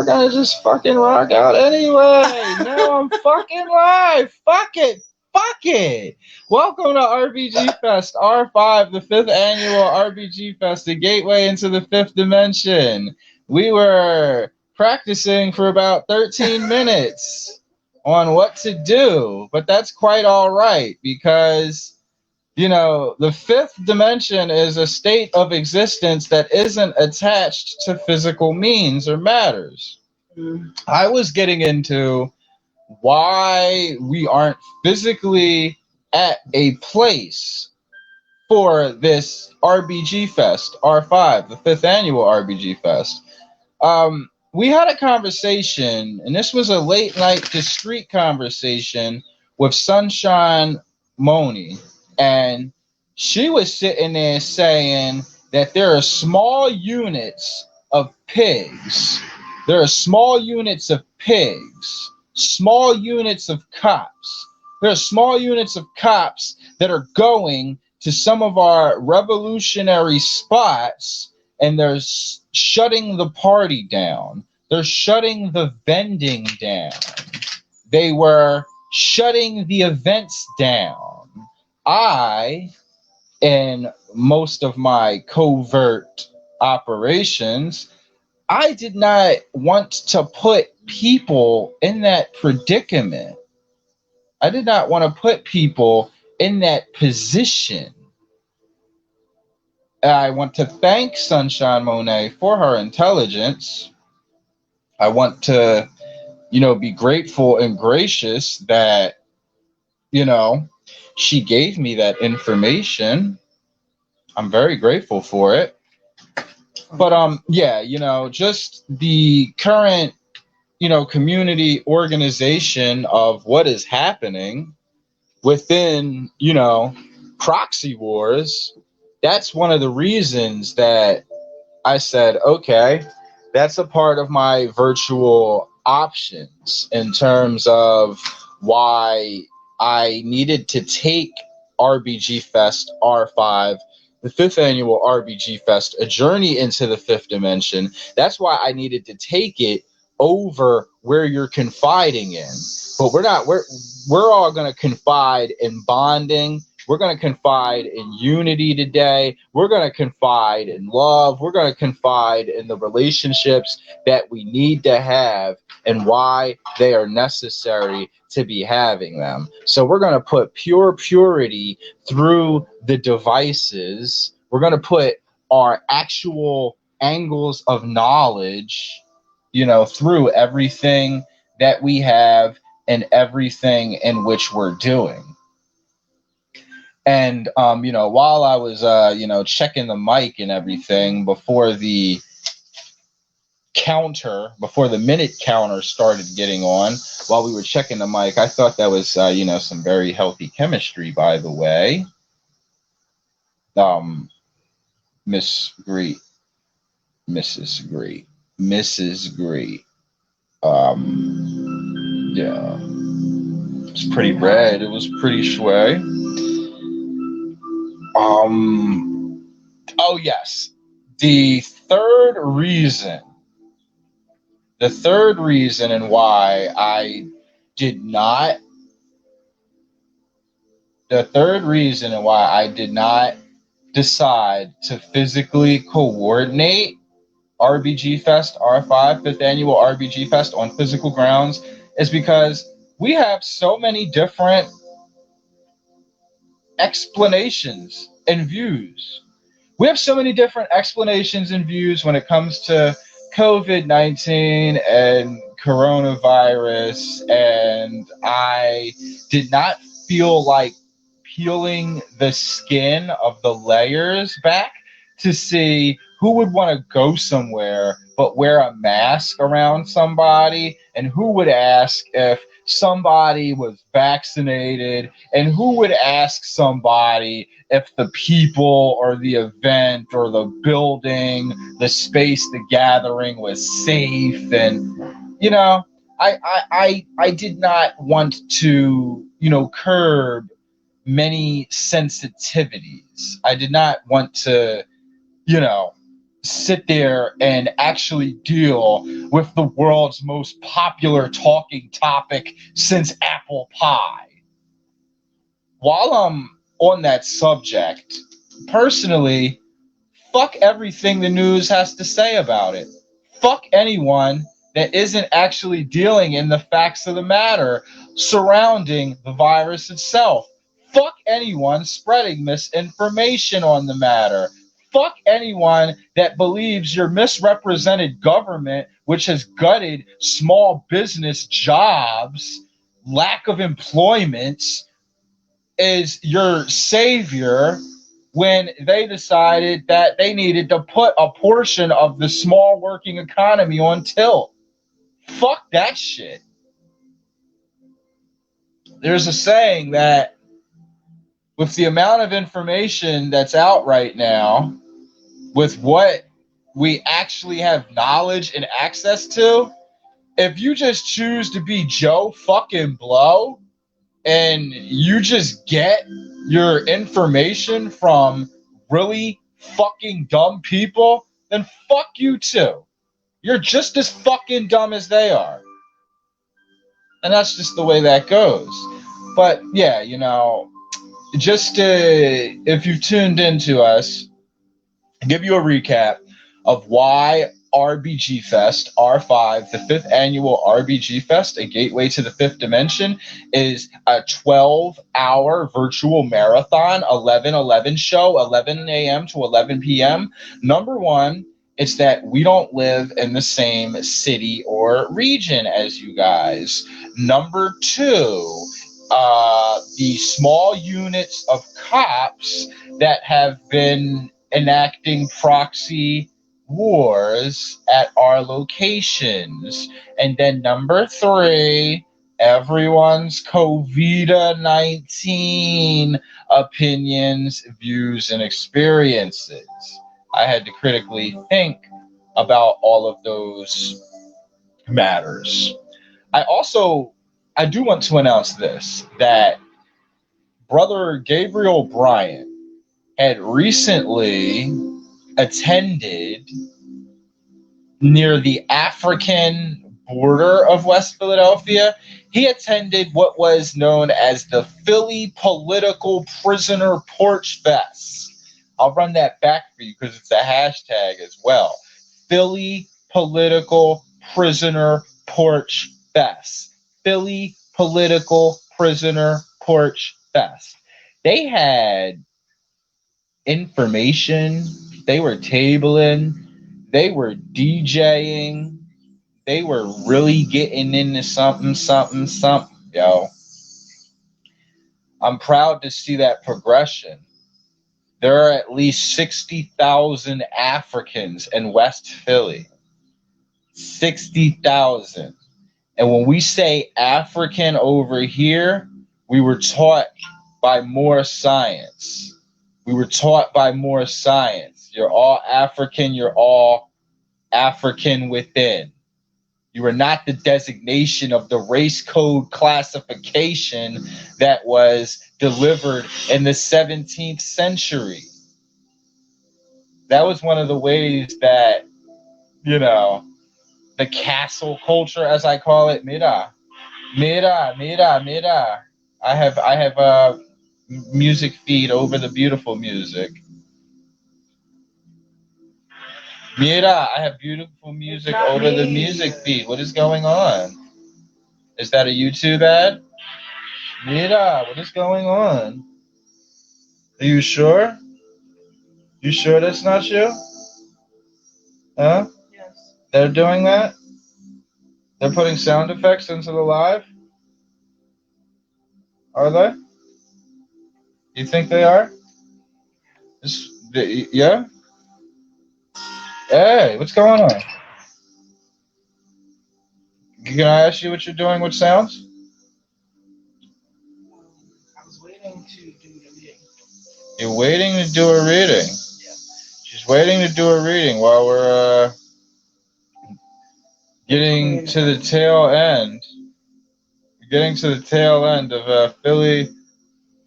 gonna just fucking rock out anyway. No, I'm fucking live. Fuck it. Fuck it. Welcome to RBG Fest R5, the 5th annual RBG Fest, the gateway into the 5th dimension. We were practicing for about 13 minutes on what to do, but that's quite all right because, you know, the 5th dimension is a state of existence that isn't attached to physical means or matters. I was getting into why we aren't physically at a place for this RBG Fest, R5, the 5th annual RBG Fest. We had a conversation, and this was a late night discreet conversation with Sunshine Moni, and she was sitting there saying that there are small units of pigs. There are small units of pigs, small units of cops. There are small units of cops that are going to some of our revolutionary spots, and they're shutting the party down. They're shutting the vending down. They were shutting the events down. I, in most of my covert operations, I did not want to put people in that predicament. I did not want to put people in that position. I want to thank Sunshine Monet for her intelligence. I want to, be grateful and gracious that, she gave me that information. I'm very grateful for it. But, just the current, community organization of what is happening within, proxy wars. That's one of the reasons that I said, okay, that's a part of my virtual options in terms of why I needed to take RBG Fest R5, the 5th annual RBG Fest, a journey into the 5th dimension. That's why I needed to take it over where you're confiding in. But we're all going to confide in bonding. We're going to confide in unity today. We're going to confide in love. We're going to confide in the relationships that we need to have and why they are necessary to be having them. So we're going to put pure purity through the devices. We're going to put our actual angles of knowledge, through everything that we have and everything in which we're doing. And, while I was, checking the mic and everything before the minute counter started getting on, while we were checking the mic, I thought that was, some very healthy chemistry, by the way. Mrs. Greet. Yeah. It was pretty red. It was pretty shui. Oh yes. The third reason and why I did not decide to physically coordinate RBG Fest R5, 5th annual RBG Fest on physical grounds is because we have so many different explanations and views. We have so many different explanations and views when it comes to COVID-19 and coronavirus, and I did not feel like peeling the skin of the layers back to see who would want to go somewhere but wear a mask around somebody, and who would ask if somebody was vaccinated, and who would ask somebody if the people or the event or the building, the space, the gathering was safe. And I did not want to curb many sensitivities. I did not want to sit there and actually deal with the world's most popular talking topic since apple pie. While I'm on that subject, personally, fuck everything the news has to say about it. Fuck anyone that isn't actually dealing in the facts of the matter surrounding the virus itself. Fuck anyone spreading misinformation on the matter. Fuck anyone that believes your misrepresented government, which has gutted small business jobs, lack of employment, is your savior when they decided that they needed to put a portion of the small working economy on tilt. Fuck that shit. There's a saying that with the amount of information that's out right now, with what we actually have knowledge and access to, if you just choose to be Joe fucking Blow and you just get your information from really fucking dumb people, then fuck you too. You're just as fucking dumb as they are. And that's just the way that goes. But yeah, just if you've tuned into us, give you a recap of why RBG Fest, R5, the 5th annual RBG Fest, a gateway to the 5th dimension, is a 12-hour virtual marathon, 11-11 show, 11 a.m. to 11 p.m. Number one, it's that we don't live in the same city or region as you guys. Number two, the small units of cops that have been enacting proxy wars at our locations. And then number three, everyone's COVID-19 opinions, views, and experiences. I had to critically think about all of those matters. I do want to announce this, that Brother Gabriel Bryant had recently attended near the African border of West Philadelphia. He attended what was known as the Philly Political Prisoner Porch Fest. I'll run that back for you because it's a hashtag as well. Philly Political Prisoner Porch Fest. Philly Political Prisoner Porch Fest. They had information, they were tabling, they were DJing, they were really getting into something, yo. I'm proud to see that progression. There are at least 60,000 Africans in West Philly. 60,000. And when we say African over here, we were taught by more science. We were taught by more science. You're all African. You're all African within. You are not the designation of the race code classification that was delivered in the 17th century. That was one of the ways that, the castle culture, as I call it, mira. I have a music feed over the beautiful music. Mira, I have beautiful music over the music feed. What is going on? Is that a YouTube ad? Mira, what is going on? Are you sure? You sure that's not you? Huh? Yes. They're doing that? They're putting sound effects into the live? Are they? You think they are? Yeah? Hey, what's going on? Can I ask you what you're doing with sounds? I was waiting to do the reading. You're waiting to do a reading? Yeah. She's waiting to do a reading while we're getting to the tail end. Getting to the tail end of Philly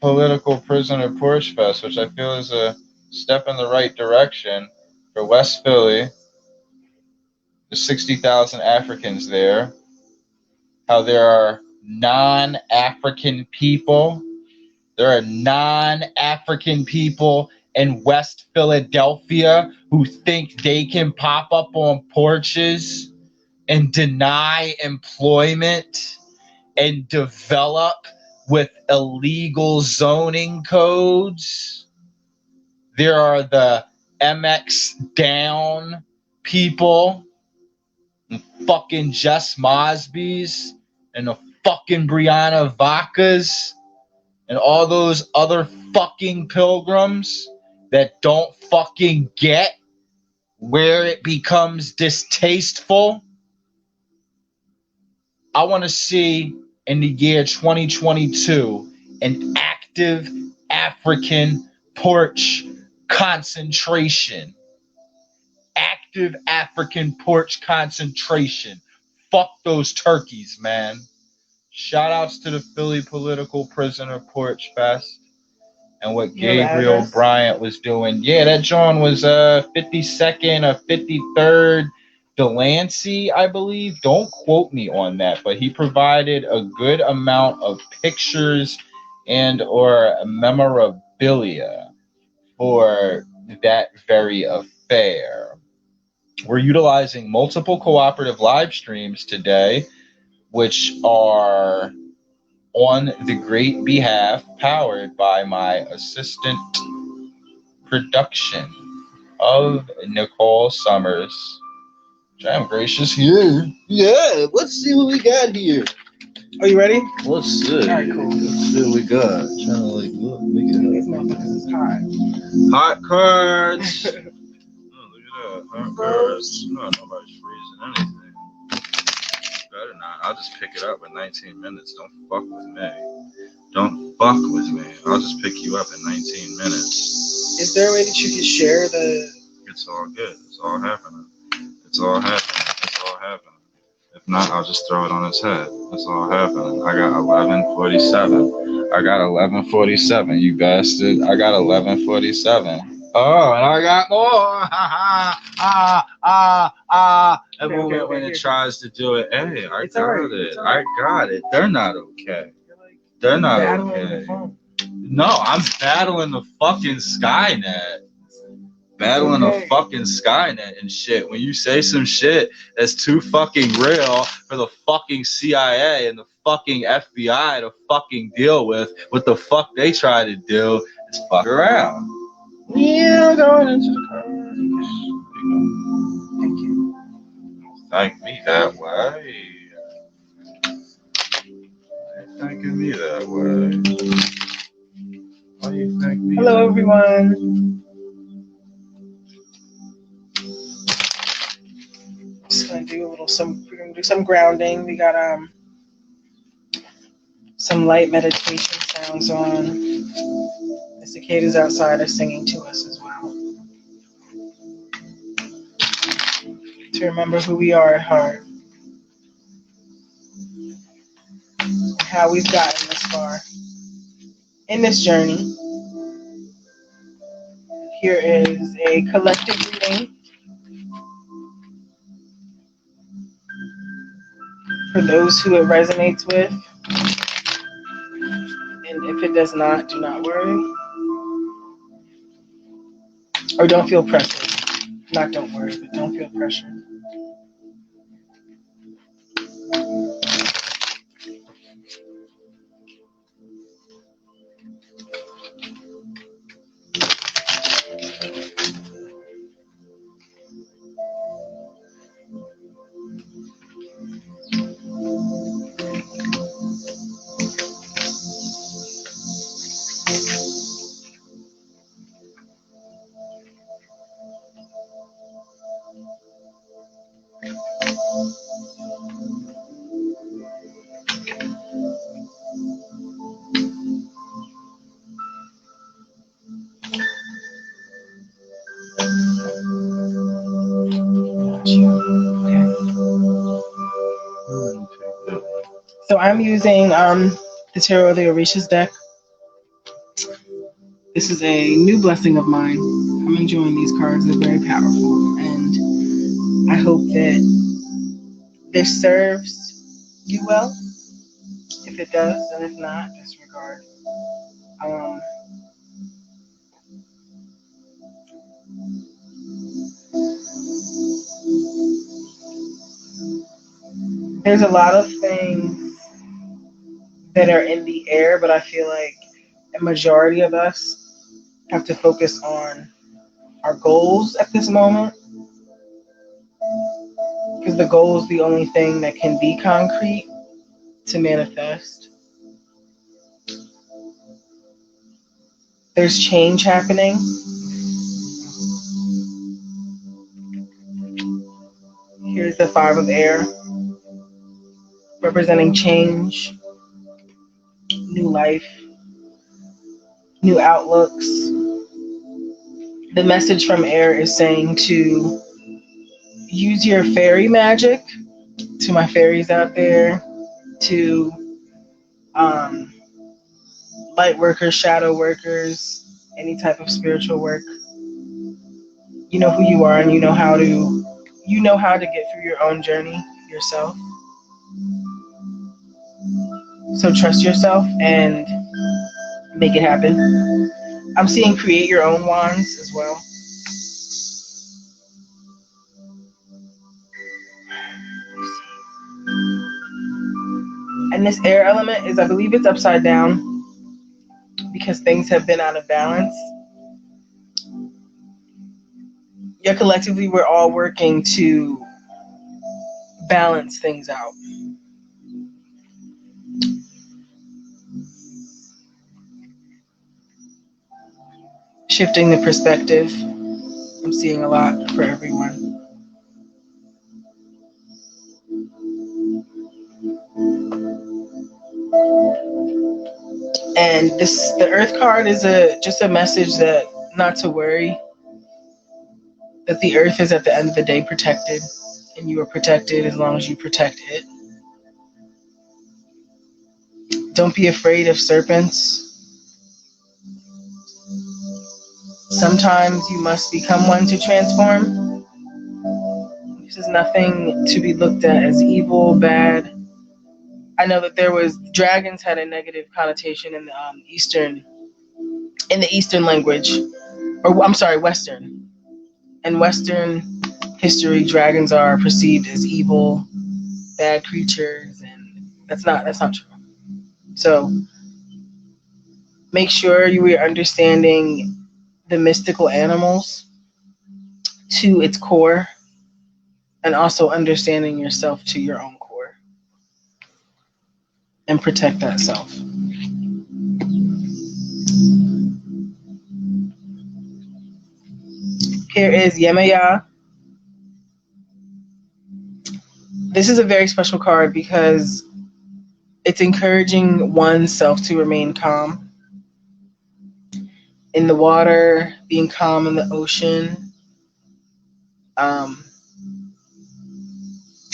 Political Prisoner Porch Fest, which I feel is a step in the right direction. for West Philly, the 60,000 Africans there, how there are non-African people. There are non-African people in West Philadelphia who think they can pop up on porches and deny employment and develop with illegal zoning codes. There are the MX Down people, and fucking Jess Mosby's, and the fucking Brianna Vacas, and all those other fucking pilgrims that don't fucking get where it becomes distasteful. I want to see in the year 2022 an active African porch concentration. Active African porch concentration. Fuck those turkeys, man. Shout outs to the Philly Political Prisoner Porch Fest and what Gabriel Bryant was doing. Yeah, that John was 52nd or 53rd Delancey, I believe. Don't quote me on that, but he provided a good amount of pictures and or memorabilia for that very affair. We're utilizing multiple cooperative live streams today, which are on the great behalf, powered by my assistant production of Nicole Summers. I'm gracious here. Yeah, let's see what we got here. Are you ready? Let's see. All right, cool. Let's see what we got. Trying to like look. These motherfuckers is hot. Hot cards. Oh, look at that. Hot cards. No, nobody's freezing anything. Better not. I'll just pick it up in 19 minutes. Don't fuck with me. Don't fuck with me. I'll just pick you up in 19 minutes. Is there a way that you can share the... It's all good. It's all happening. It's all happening. It's all happening. If not, I'll just throw it on his head. It's all happening. I got 11:47. I got 11:47, you bastard. I got 11:47. Oh, and I got more. And when it tries to do it, hey, I got it. I got it. They're not okay. They're not okay. No, I'm battling the fucking Skynet. Battling the fucking Skynet and shit. When you say some shit that's too fucking real for the fucking CIA and the fucking FBI to fucking deal with, what the fuck they try to do is fuck around. Yeah, going into the car. Thank you. Thank me that way. Why you thanking me that way? Why you thank me? Hello, everyone. Just gonna do we're gonna do some grounding. We got some light meditation sounds on. The cicadas outside are singing to us as well. To remember who we are at heart. And how we've gotten this far in this journey. Here is a collective reading for those who it resonates with. And if it does not, do not worry. Or don't feel pressure. Not don't worry, but don't feel pressure. So I'm using the Tarot of the Orishas deck. This is a new blessing of mine. I'm enjoying these cards. They're very powerful. And I hope that this serves you well. If it does, and if not, disregard. Um, there's a lot of things that are in the air, but I feel like a majority of us have to focus on our goals at this moment, because the goal is the only thing that can be concrete to manifest. There's change happening. Here's the Five of Air, representing change, new life, new outlooks. The message from Air is saying to use your fairy magic, to my fairies out there, to um, light workers, shadow workers, any type of spiritual work. You know who you are, and you know how to get through your own journey yourself. So trust yourself and make it happen. I'm seeing create your own wands as well. And this air element is, I believe it's upside down because things have been out of balance. Yeah, collectively, we're all working to balance things out. Shifting the perspective. I'm seeing a lot for everyone. And the Earth card is just a message that not to worry, that the Earth is at the end of the day protected, and you are protected as long as you protect it. Don't be afraid of serpents. Sometimes you must become one to transform. This is nothing to be looked at as evil, bad. I know that there was dragons had a negative connotation in the Eastern language, or I'm sorry, Western. In Western history, dragons are perceived as evil, bad creatures, and that's not true. So make sure you are understanding the mystical animals to its core, and also understanding yourself to your own core, and protect that self. Here is Yemaya. This is a very special card because it's encouraging oneself to remain calm in the water, being calm in the ocean. Um,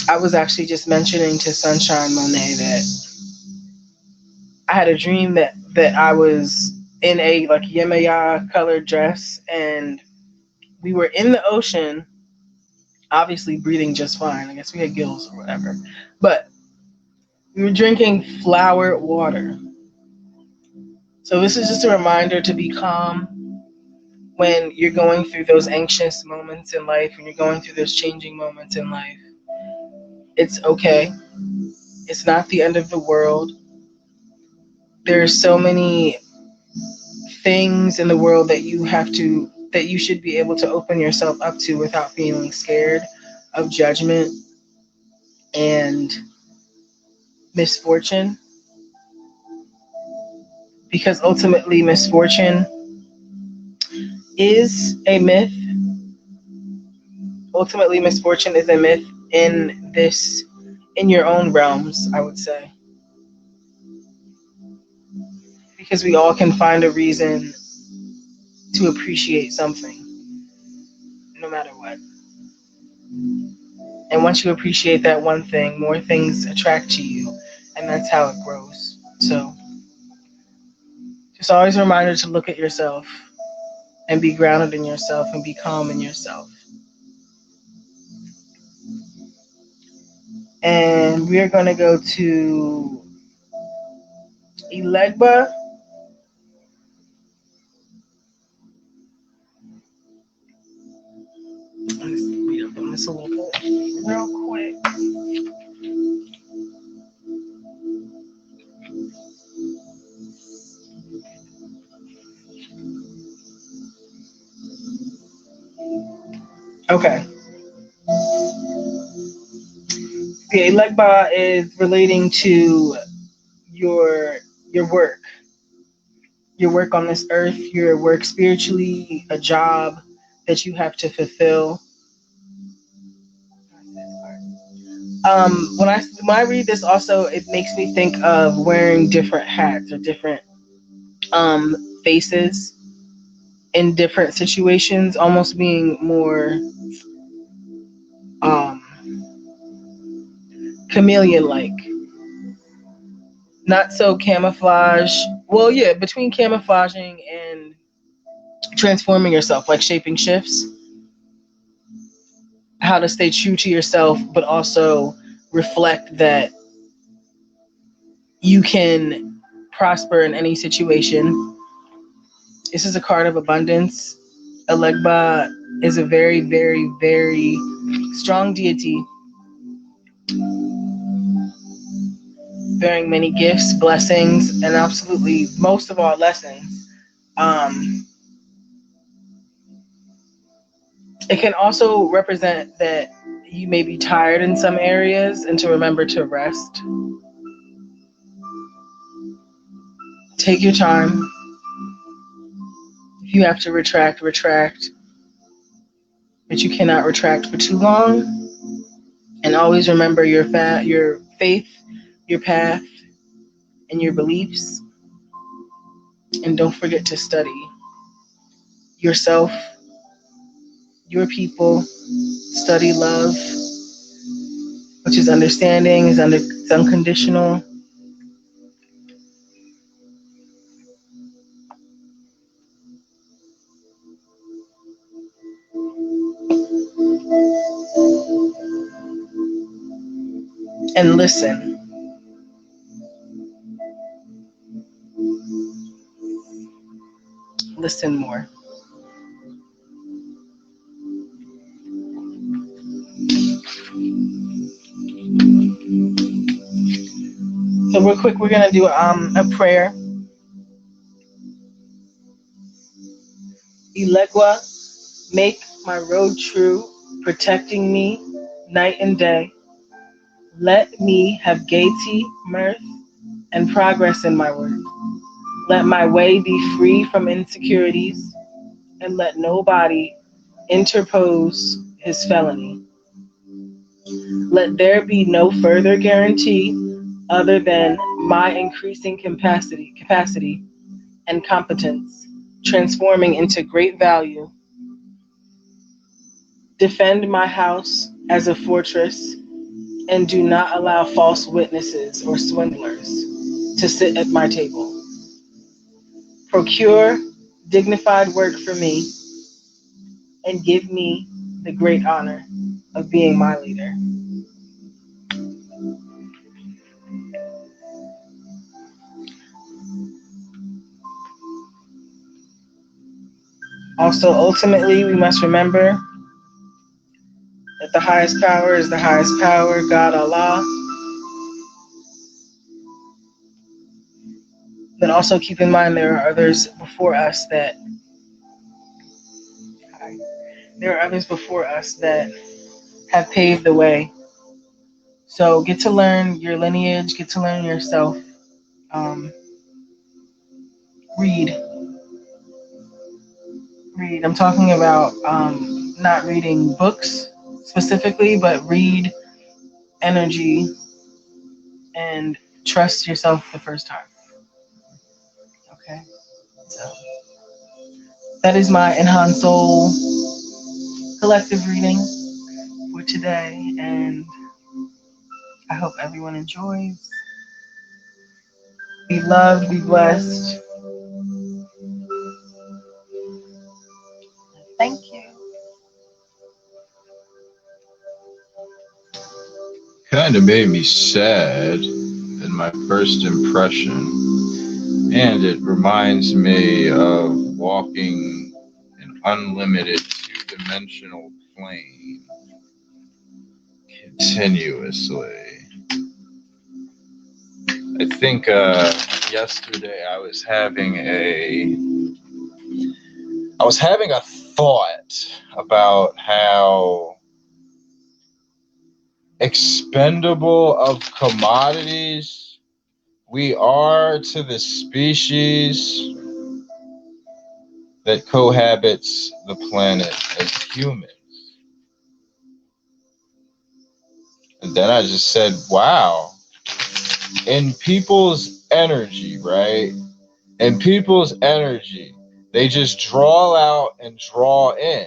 I was actually just mentioning to Sunshine Monet that I had a dream that I was in a like Yemaya colored dress, and we were in the ocean, obviously breathing just fine. I guess we had gills or whatever, but we were drinking flower water. So this is just a reminder to be calm when you're going through those anxious moments in life, when you're going through those changing moments in life. It's okay. It's not the end of the world. There are so many things in the world that you should be able to open yourself up to without feeling scared of judgment and misfortune, because ultimately misfortune is a myth. Ultimately misfortune is a myth in your own realms, I would say, because we all can find a reason to appreciate something no matter what. And once you appreciate that one thing, more things attract to you, and that's how it grows. So Just always a reminder to look at yourself and be grounded in yourself and be calm in yourself. And we are going to go to Elegba. Let's read up on this a little bit real quick. Okay. The Elegba is relating to your your work, your work on this earth, your work spiritually, a job that you have to fulfill. When I read this, also it makes me think of wearing different hats or different faces in different situations, almost being more um, chameleon-like, not so camouflage. Well, yeah, between camouflaging and transforming yourself, like shaping shifts, how to stay true to yourself, but also reflect that you can prosper in any situation. This is a card of abundance. Elegba is a very, very, very strong deity, bearing many gifts, blessings, and absolutely most of all lessons. Um, it can also represent that you may be tired in some areas and to remember to rest. Take your time. If you have to retract, retract, but you cannot retract for too long. And always remember your faith, your path, and your beliefs. And don't forget to study yourself, your people. Study love, which is understanding, is unconditional. And listen. Listen more. So real quick, we're gonna do a prayer. Elegua, make my road true, protecting me night and day. Let me have gaiety, mirth, and progress in my work. Let my way be free from insecurities, and let nobody interpose his felony. Let there be no further guarantee other than my increasing capacity and competence, transforming into great value. Defend my house as a fortress, and do not allow false witnesses or swindlers to sit at my table. Procure dignified work for me, and give me the great honor of being my leader. Also, ultimately, we must remember that the highest power is the highest power, God Allah. But also keep in mind there are others before us that have paved the way. So get to learn your lineage, get to learn yourself. Um, read, read. I'm talking about not reading books specifically, but read energy and trust yourself the first time. Okay, so that is my Enhanced Soul collective reading for today, and I hope everyone enjoys. Be loved, be blessed, kind of made me sad in my first impression, and it reminds me of walking an unlimited two-dimensional plane continuously. I think yesterday I was having a thought about how expendable of commodities we are to the species that cohabits the planet as humans. And then I just said, wow, in people's energy, right? In people's energy, they just draw out and draw in.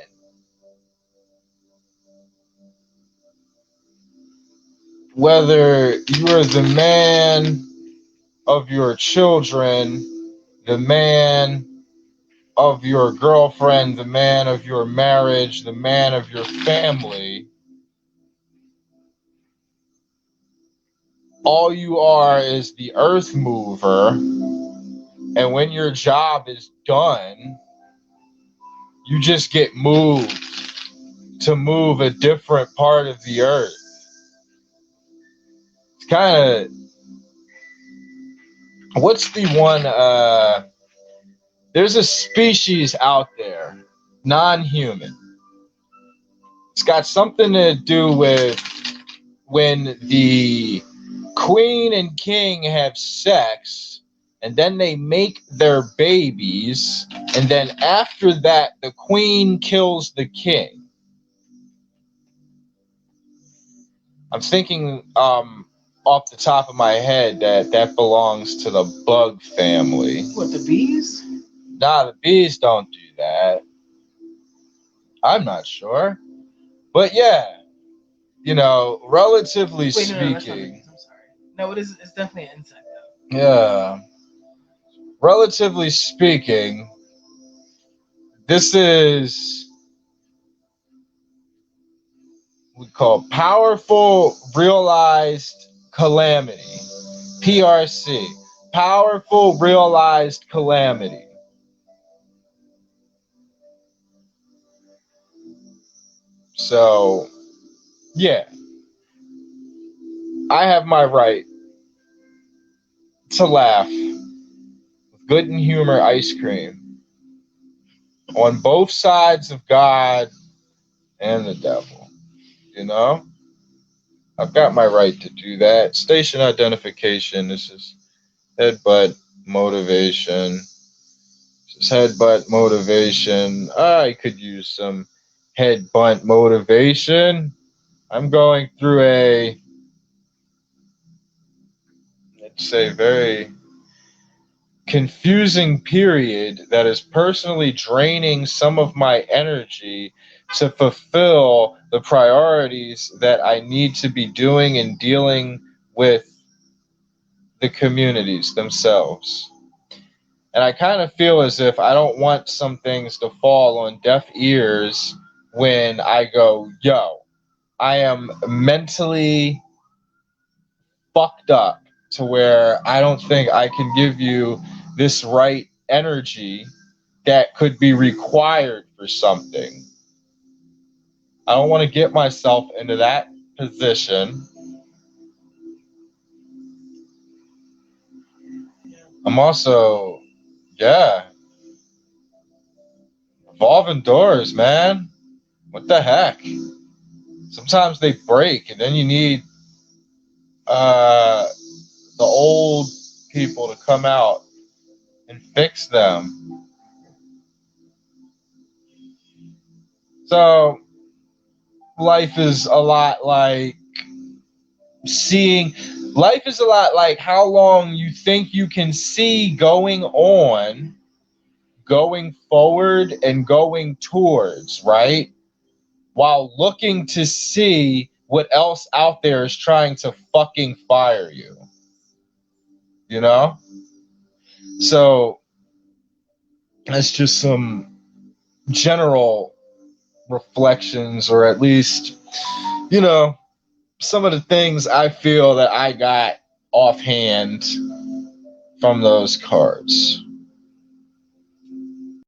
Whether you are the man of your children, the man of your girlfriend, the man of your marriage, the man of your family, all you are is the earth mover. And when your job is done, you just get moved to move a different part of the earth. It's kind of, what's the one, there's a species out there, non-human. It's got something to do with when the queen and king have sex, and then they make their babies, and then after that, the queen kills the king. I'm thinking off the top of my head that belongs to the bug family. What, the bees? Nah, the bees don't do that. I'm not sure. But yeah, you know, relatively Wait, speaking. no, that's not bees. I'm sorry. No, it is. It's definitely an insect, though. Yeah. Relatively speaking, this is we call powerful realized calamity. PRC. Powerful realized calamity. So, yeah, I have my right to laugh with good and humor ice cream on both sides of God and the devil. You know, I've got my right to do that. Station identification. This is headbutt motivation. This is headbutt motivation. I could use some headbutt motivation. I'm going through let's say, very confusing period that is personally draining some of my energy to fulfill the priorities that I need to be doing and dealing with the communities themselves. And I kind of feel as if I don't want some things to fall on deaf ears when I go, yo, I am mentally fucked up to where I don't think I can give you this right energy that could be required for something. I don't want to get myself into that position. I'm also, yeah, revolving doors, man. What the heck? Sometimes they break, and then you need the old people to come out and fix them. So life is a lot like seeing life is a lot like how long you think you can see going on, going forward and going towards, right? While looking to see what else out there is trying to fucking fire you. You know? So that's just some general reflections, or at least, you know, some of the things I feel that I got offhand from those cards.